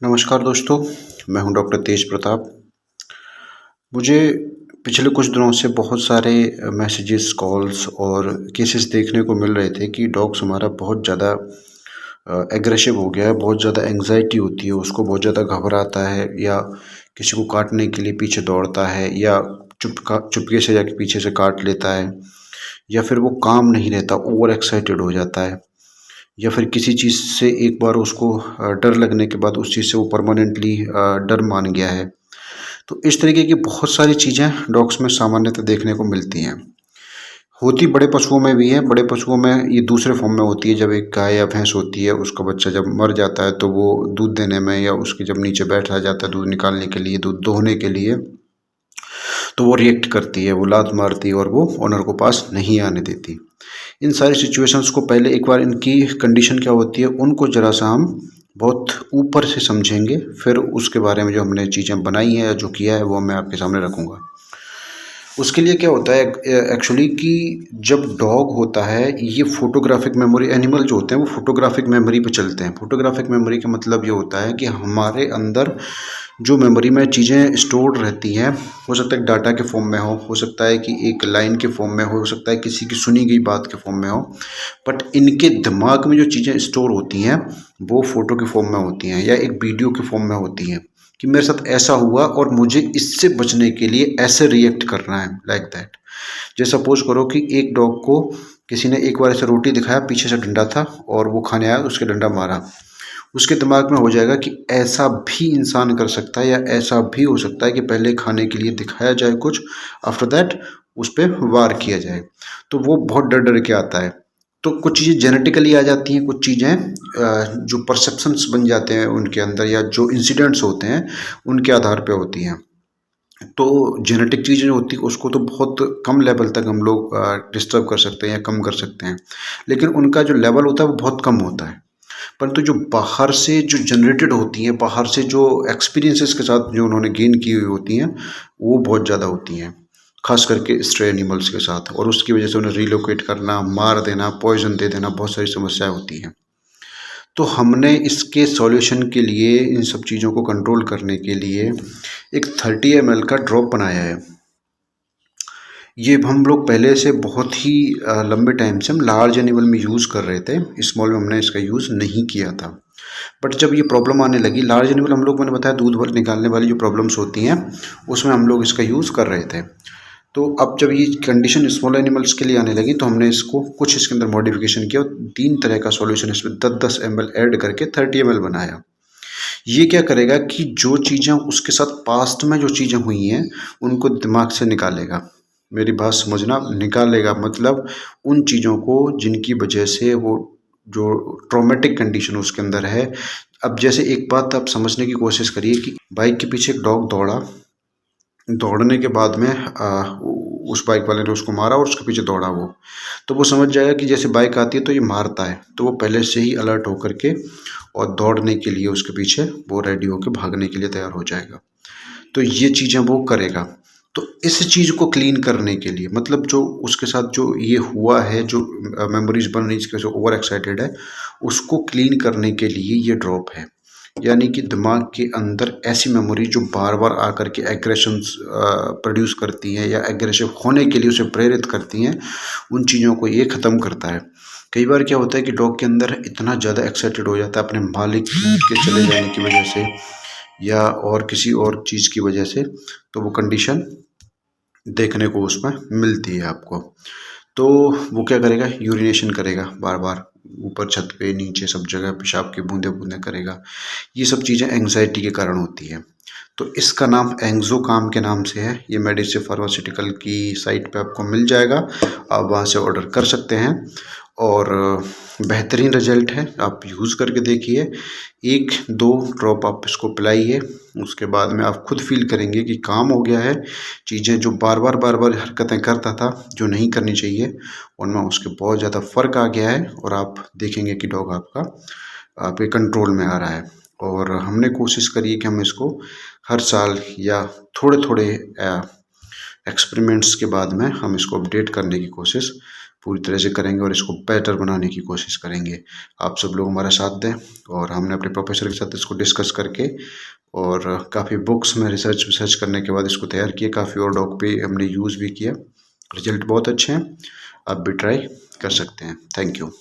नमस्कार दोस्तों, मैं हूं डॉक्टर तेज प्रताप। मुझे पिछले कुछ दिनों से बहुत सारे मैसेजेस, कॉल्स और केसेस देखने को मिल रहे थे कि डॉग्स हमारा बहुत ज़्यादा एग्रेसिव हो गया है, बहुत ज़्यादा एंग्जाइटी होती है उसको, बहुत ज़्यादा घबराता है या किसी को काटने के लिए पीछे दौड़ता है या चुपके से जाके पीछे से काट लेता है या फिर वो काम नहीं रहता, ओवर एक्साइटेड हो जाता है या फिर किसी चीज़ से एक बार उसको डर लगने के बाद उस चीज़ से वो परमानेंटली डर मान गया है। तो इस तरीके की बहुत सारी चीज़ें डॉग्स में सामान्यतः देखने को मिलती हैं। होती बड़े पशुओं में भी है, बड़े पशुओं में ये दूसरे फॉर्म में होती है। जब एक गाय या भैंस होती है, उसका बच्चा जब मर जाता है तो वो दूध देने में या उसके जब नीचे बैठा जाता है दूध निकालने के लिए, दूध दोहने के लिए, तो वो रिएक्ट करती है, वो लात मारती है और वो ओनर को पास नहीं आने देती। इन सारी सिचुएशंस को पहले एक बार इनकी कंडीशन क्या होती है उनको ज़रा सा हम बहुत ऊपर से समझेंगे, फिर उसके बारे में जो हमने चीज़ें बनाई हैं या जो किया है वो मैं आपके सामने रखूँगा। उसके लिए क्या होता है एक्चुअली कि जब डॉग होता है, ये फोटोग्राफिक मेमोरी, एनिमल जो होते हैं वो फोटोग्राफिक मेमोरी पे चलते हैं। फोटोग्राफिक मेमोरी का मतलब ये होता है कि हमारे अंदर जो मेमोरी में चीज़ें स्टोर्ड रहती हैं, हो सकता है डाटा के फॉर्म में हो सकता है कि एक लाइन के फॉर्म में हो सकता है किसी की सुनी गई बात के फॉर्म में हो, बट इनके दिमाग में जो चीज़ें स्टोर होती हैं वो फ़ोटो के फॉर्म में होती हैं या एक वीडियो के फॉर्म में होती हैं कि मेरे साथ ऐसा हुआ और मुझे इससे बचने के लिए ऐसे रिएक्ट करना है, लाइक दैट। जैसे सपोज करो कि एक डॉग को किसी ने एक बार ऐसे रोटी दिखाया, पीछे से डंडा था और वो खाने आया, उसके डंडा मारा। उसके दिमाग में हो जाएगा कि ऐसा भी इंसान कर सकता है या ऐसा भी हो सकता है कि पहले खाने के लिए दिखाया जाए कुछ, आफ्टर दैट उस पर वार किया जाए। तो वो बहुत डर डर के आता है। तो कुछ चीज़ें जेनेटिकली आ जाती हैं, कुछ चीज़ें जो परसेप्शंस बन जाते हैं उनके अंदर या जो इंसिडेंट्स होते हैं उनके आधार पे होती हैं। तो जेनेटिक चीज़ें जो होती है उसको तो बहुत कम लेवल तक हम लोग डिस्टर्ब कर सकते हैं या कम कर सकते हैं, लेकिन उनका जो लेवल होता है वो बहुत कम होता है। परंतु जो बाहर से जो जनरेटेड होती हैं, बाहर से जो एक्सपीरियंसेस के साथ जो उन्होंने गेन की हुई होती हैं, वो बहुत ज़्यादा होती हैं, खास करके स्ट्रे एनिमल्स के साथ, और उसकी वजह से उन्हें रिलोकेट करना, मार देना, पॉइजन दे देना, बहुत सारी समस्याएं होती हैं। तो हमने इसके सॉल्यूशन के लिए, इन सब चीज़ों को कंट्रोल करने के लिए एक 30 ml का ड्रॉप बनाया है। ये हम लोग पहले से बहुत ही लंबे टाइम से हम लार्ज एनिमल में यूज़ कर रहे थे, स्मॉल में हमने इसका यूज़ नहीं किया था। बट जब ये प्रॉब्लम आने लगी, लार्ज एनिमल हम लोग, मैंने बताया दूध भर निकालने वाली जो प्रॉब्लम्स होती हैं उसमें हम लोग इसका यूज़ कर रहे थे। तो अब जब ये कंडीशन स्मॉल एनिमल्स के लिए आने लगी तो हमने इसको कुछ इसके अंदर मॉडिफिकेशन किया और 3 तरह का सॉल्यूशन इसमें 10-10 ml ऐड करके 30 ml बनाया। ये क्या करेगा कि जो चीज़ें उसके साथ पास्ट में जो चीज़ें हुई हैं उनको दिमाग से निकालेगा। मेरी बात समझना, निकालेगा मतलब उन चीज़ों को जिनकी वजह से वो जो ट्रॉमेटिक कंडीशन उसके अंदर है। अब जैसे एक बात आप समझने की कोशिश करिए कि बाइक के पीछे एक डॉग दौड़ा, दौड़ने के बाद में उस बाइक वाले ने उसको मारा और उसके पीछे दौड़ा वो, तो वो समझ जाएगा कि जैसे बाइक आती है तो ये मारता है, तो वो पहले से ही अलर्ट होकर के और दौड़ने के लिए उसके पीछे वो रेडी होकर भागने के लिए तैयार हो जाएगा। तो ये चीज़ें वो करेगा। तो इस चीज़ को क्लीन करने के लिए, मतलब जो उसके साथ जो ये हुआ है, जो मेमोरीज बन रही, इसके जो ओवर एक्साइटेड है, उसको क्लीन करने के लिए ये ड्रॉप है। यानी कि दिमाग के अंदर ऐसी मेमोरी जो बार बार आकर के एग्रेशंस प्रोड्यूस करती हैं या एग्रेसिव होने के लिए उसे प्रेरित करती हैं, उन चीज़ों को ये ख़त्म करता है। कई बार क्या होता है कि डॉग के अंदर इतना ज़्यादा एक्साइटेड हो जाता है अपने मालिक के चले जाने की वजह से या और किसी और चीज़ की वजह से, तो वो कंडीशन देखने को उसमें मिलती है आपको। तो वो क्या करेगा, यूरिनेशन करेगा बार बार, ऊपर छत पे नीचे सब जगह पेशाब की बूंदे बूंदे करेगा। ये सब चीज़ें एंग्जाइटी के कारण होती है। तो इसका नाम एंग्जोकाम के नाम से है। ये मेडिसिन फार्मास्यूटिकल की साइट पे आपको मिल जाएगा, आप वहाँ से ऑर्डर कर सकते हैं और बेहतरीन रिजल्ट है। आप यूज़ करके देखिए, 1-2 ड्रॉप आप इसको पिलाइए, उसके बाद में आप खुद फील करेंगे कि काम हो गया है। चीज़ें जो बार बार हरकतें करता था जो नहीं करनी चाहिए, उनमें उसके बहुत ज़्यादा फ़र्क आ गया है और आप देखेंगे कि डॉग आपका आपके कंट्रोल में आ रहा है। और हमने कोशिश करी है कि हम इसको हर साल या थोड़े थोड़े एक्सपेरिमेंट्स के बाद में हम इसको अपडेट करने की कोशिश पूरी तरह से करेंगे और इसको बेटर बनाने की कोशिश करेंगे। आप सब लोग हमारा साथ दें और हमने अपने प्रोफेसर के साथ इसको डिस्कस करके और काफ़ी बुक्स में रिसर्च विसर्च करने के बाद इसको तैयार किया। काफ़ी और डॉग पे हमने यूज़ भी किया, रिजल्ट बहुत अच्छे हैं। आप भी ट्राई कर सकते हैं। Thank you.